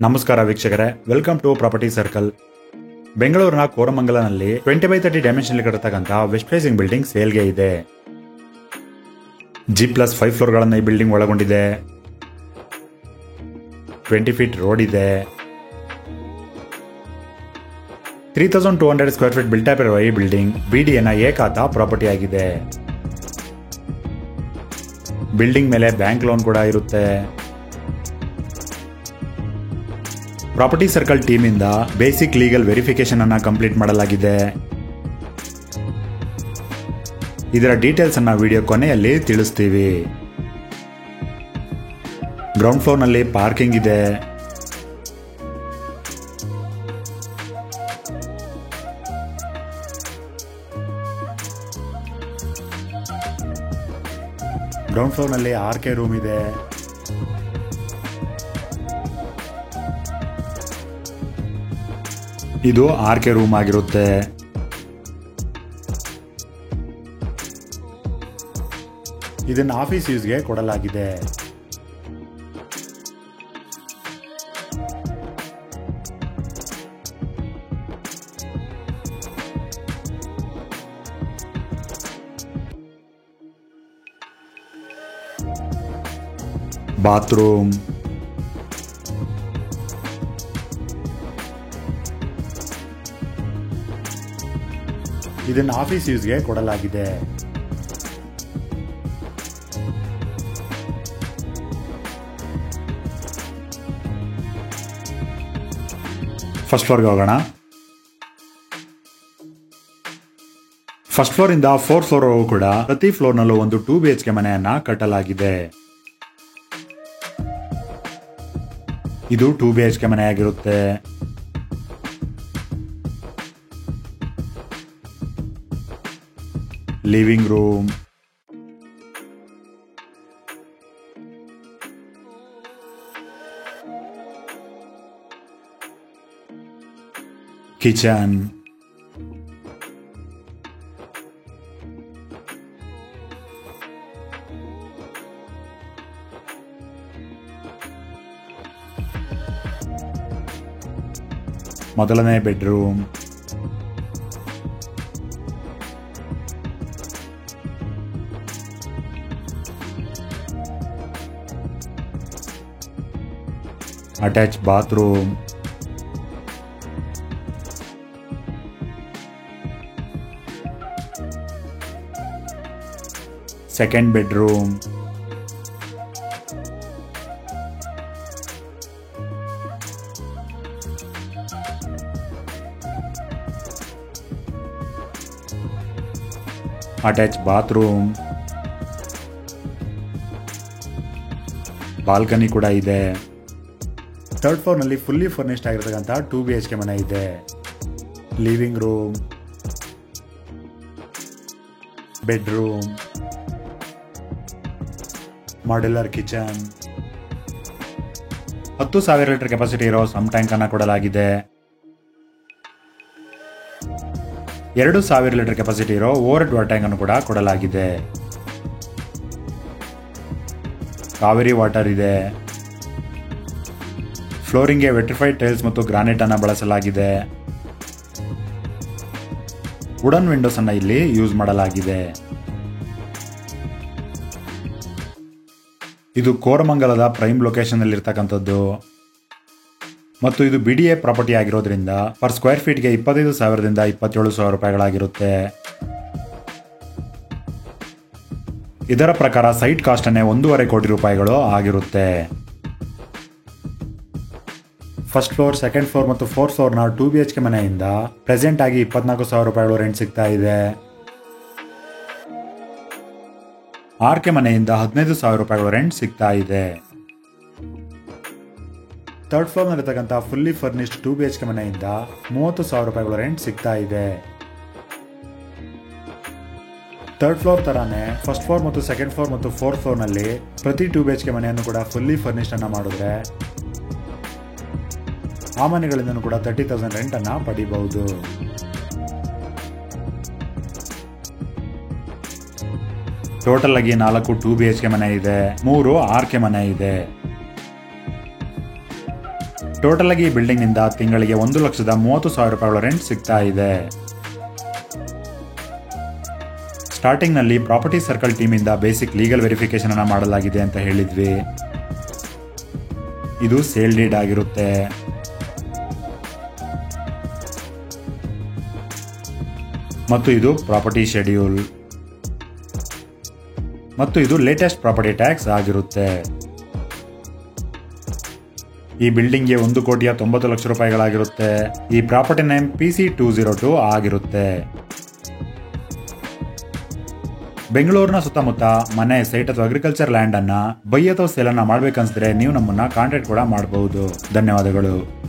ನಮಸ್ಕಾರ ವೀಕ್ಷಕರೇ, welcome to property circle. ಬೆಂಗಳೂರಿನ ಕೋರಮಂಗಲನಲ್ಲಿ 20x30 ಡೈಮೆನ್ಷನ್ ಕಟ್ಟತಕ್ಕಂಥ ವೆಸ್ಟ್ ಫೇಸಿಂಗ್ ಬಿಲ್ಡಿಂಗ್ ಸೇಲ್ಗೆ ಇದೆ. G+5 ಫ್ಲೋರ್ಗಳನ್ನು ಈ ಬಿಲ್ಡಿಂಗ್ ಒಳಗೊಂಡಿದೆ. 20 ಫೀಟ್ ರೋಡ್ ಇದೆ. 3200 ಸ್ಕ್ವೇರ್ ಫೀಟ್ ಬಿಲ್ಟ್ ಇರುವ ಈ ಬಿಲ್ಡಿಂಗ್ BDAನ ಏಕಾತ ಪ್ರಾಪರ್ಟಿ ಆಗಿದೆ. ಬಿಲ್ಡಿಂಗ್ ಮೇಲೆ ಬ್ಯಾಂಕ್ ಲೋನ್ ಕೂಡ ಇರುತ್ತೆ. ಪ್ರಾಪರ್ಟಿ ಸರ್ಕಲ್ ಟೀಮ್ ಇಂದ ಬೇಸಿಕ್ ಲೀಗಲ್ ವೆರಿಫಿಕೇಶನ್ ಅನ್ನ ಕಂಪ್ಲೀಟ್ ಮಾಡಲಾಗಿದೆ. ಇದರ ಡೀಟೇಲ್ಸ್ ಅನ್ನ ವಿಡಿಯೋ ಕೊನೆಯಲ್ಲಿ ತಿಳಿಸ್ತೀವಿ. ಗ್ರೌಂಡ್ ಫ್ಲೋರ್ ನಲ್ಲಿ ಪಾರ್ಕಿಂಗ್ ಇದೆ. ಗ್ರೌಂಡ್ ಫ್ಲೋರ್ ನಲ್ಲಿ RK ರೂಮ್ ಇದೆ. ಇದು RK ರೂಮ್ ಆಗಿರುತ್ತೆ. ಇದನ್ನು ಆಫೀಸ್ ಯೂಸ್ಗೆ ಕೊಡಲಾಗಿದೆ. ಬಾತ್ರೂಮ್, ಇದನ್ನು ಆಫೀಸ್ ಯೂಸ್ಗೆ ಕೊಡಲಾಗಿದೆ. ಫಸ್ಟ್ ಫ್ಲೋರ್ಗೆ ಹೋಗೋಣ. ಫಸ್ಟ್ ಫ್ಲೋರ್ ಇಂದ 4th ಫ್ಲೋರ್ ಕೂಡ ಪ್ರತಿ ಫ್ಲೋರ್ ನಲ್ಲೂ ಒಂದು 2 BHK ಮನೆಯನ್ನ ಕಟ್ಟಲಾಗಿದೆ. ಇದು 2 BHK ಮನೆ ಆಗಿರುತ್ತೆ. ಲಿವಿಂಗ್ ರೂಮ್, ಕಿಚನ್, ಮೊದಲನೇ bedroom, attach bathroom, second bedroom, attach bathroom, balcony ಕೂಡ ಇದೆ. 3rd ಫ್ಲೋರ್ ನಲ್ಲಿ ಫುಲ್ಲಿ ಫರ್ನಿಶ್ಡ್ ಆಗಿರತಕ್ಕಂಥ 2 BHK ಮನೆ ಇದೆ. Living room, bedroom, modular kitchen, 10,000 litre capacity ಇರೋ ಸಮ್ ಟ್ಯಾಂಕ್ ಅನ್ನ ಕೊಡಲಾಗಿದೆ. 2,000 ಲೀಟರ್ ಕೆಪಾಸಿಟಿ ಇರೋ ಓವರ್ ಹೆಡ್ ವಾಟರ್ ಟ್ಯಾಂಕ್ ಅನ್ನು ಕೂಡ ಕೊಡಲಾಗಿದೆ. ಕಾವೇರಿ ವಾಟರ್ ಇದೆ. ಫ್ಲೋರಿಂಗ್ಗೆ ವೆಟ್ರಿಫೈಡ್ ಟೈಲ್ಸ್ ಮತ್ತು ಗ್ರಾನೈಟ್ ಅನ್ನು ಬಳಸಲಾಗಿದೆ. ವುಡನ್ ವಿಂಡೋಸ್ ಅನ್ನು ಇಲ್ಲಿ ಯೂಸ್ ಮಾಡಲಾಗಿದೆ. ಇದು ಕೋರಮಂಗಲದ ಪ್ರೈಮ್ ಲೊಕೇಶನ್ ಅಲ್ಲಿ ಇರ್ತಕ್ಕಂಥದ್ದು ಮತ್ತು ಇದು BDA ಪ್ರಾಪರ್ಟಿ ಆಗಿರೋದ್ರಿಂದ ಪರ್ ಸ್ಕ್ವೇರ್ ಫೀಟ್ಗೆ 25,000ದಿಂದ 27,000 ರೂಪಾಯಿಗಳಾಗಿರುತ್ತೆ. ಇದರ ಪ್ರಕಾರ ಸೈಟ್ ಕಾಸ್ಟ್ ಅನ್ನೇ 1.5 ಕೋಟಿ ರೂಪಾಯಿಗಳು ಆಗಿರುತ್ತೆ. ಫಸ್ಟ್ ಫ್ಲೋರ್, ಸೆಕೆಂಡ್ ಫ್ಲೋರ್ ಮತ್ತು 4th ಫ್ಲೋರ್ನ 2 BHK ಮನೆಯಿಂದ ಪ್ರೆಸೆಂಟ್ ಆಗಿ 24,000 ರೂಪಾಯಿಗಳು ರೆಂಟ್ ಸಿಗ್ತಾ ಇದೆ. RK ಮನೆಯಿಂದ 15,000 ರೂಪಾಯಿಗಳು ರೆಂಟ್ ಸಿಗ್ತಾ ಇದೆ. 3rd ಫ್ಲೋರ್ ನಲ್ಲಿರ್ತಕ್ಕಂಥ ಫುಲ್ಲಿ ಫರ್ನಿಶ್ಡ್ 2 BHK ಮನೆಯಿಂದ 30,000 ರೂಪಾಯಿಗಳು ರೆಂಟ್ ಸಿಗ್ತಾ ಇದೆ. 3rd ಫ್ಲೋರ್ ತರಾನೇ ಫಸ್ಟ್ ಫ್ಲೋರ್ ಮತ್ತು ಸೆಕೆಂಡ್ ಫ್ಲೋರ್ ಮತ್ತು 4th ಫ್ಲೋರ್ ನಲ್ಲಿ ಪ್ರತಿ 2 BHK ಮನೆಯನ್ನು ಕೂಡ ಫುಲ್ಲಿ ಫರ್ನಿಶ್ಡ್ ಅನ್ನ ಮಾಡಿದ್ರೆ ಆ ಮನೆಗಳಿಂದ ಕೂಡ 30,000 ರೆಂಟ್ ಅನ್ನ ಪಡಿಬಹುದು. ಟೋಟಲ್ ಆಗಿ 4 2 BHK ಮನೆ ಇದೆ, 3 RK ಮನೆ ಇದೆ. ಟೋಟಲ್ ಆಗಿ ಈ ಬಿಲ್ಡಿಂಗ್ ನಿಂದ ತಿಂಗಳಿಗೆ 1,30,30,000 ರೂಪಾಯಿಗಳ ರೆಂಟ್ ಸಿಗ್ತಾ ಇದೆ. ಸ್ಟಾರ್ಟಿಂಗ್ ನಲ್ಲಿ ಪ್ರಾಪರ್ಟಿ ಸರ್ಕಲ್ ಟೀಮ್ ಇಂದ ಬೇಸಿಕ್ ಲೀಗಲ್ ವೆರಿಫಿಕೇಶನ್ ಅನ್ನ ಮಾಡಲಾಗಿದೆ ಅಂತ ಹೇಳಿದ್ವಿ. ಇದು ಸೇಲ್ ಡೀಡ್ ಆಗಿರುತ್ತೆ. ಮತ್ತು ಇದು ಪ್ರಾಪರ್ಟಿ ಶೆಡ್ಯೂಲ್. ಮತ್ತು ಇದು ಲೇಟೆಸ್ಟ್ ಪ್ರಾಪರ್ಟಿ ಟ್ಯಾಕ್ಸ್ ಆಗಿರುತ್ತೆ. ಈ ಬಿಲ್ಡಿಂಗ್ಗೆ 1,90,00,000 ರೂಪಾಯಿಗಳಾಗಿರುತ್ತೆ. ಈ ಪ್ರಾಪರ್ಟಿ ನೇಮ್ PC202 ಆಗಿರುತ್ತೆ. ಬೆಂಗಳೂರಿನ ಸುತ್ತಮುತ್ತ ಮನೆ, ಸೈಟ್ ಅಥವಾ ಅಗ್ರಿಕಲ್ಚರ್ ಲ್ಯಾಂಡ್ ಅನ್ನ ಬೈ ಅಥವಾ ಸೇಲ್ ಅನ್ನ ಮಾಡ್ಬೇಕನ್ಸಿದ್ರೆ ನೀವು ನಮ್ಮನ್ನ ಕಾಂಟ್ಯಾಕ್ಟ್ ಕೂಡ ಮಾಡಬಹುದು. ಧನ್ಯವಾದಗಳು.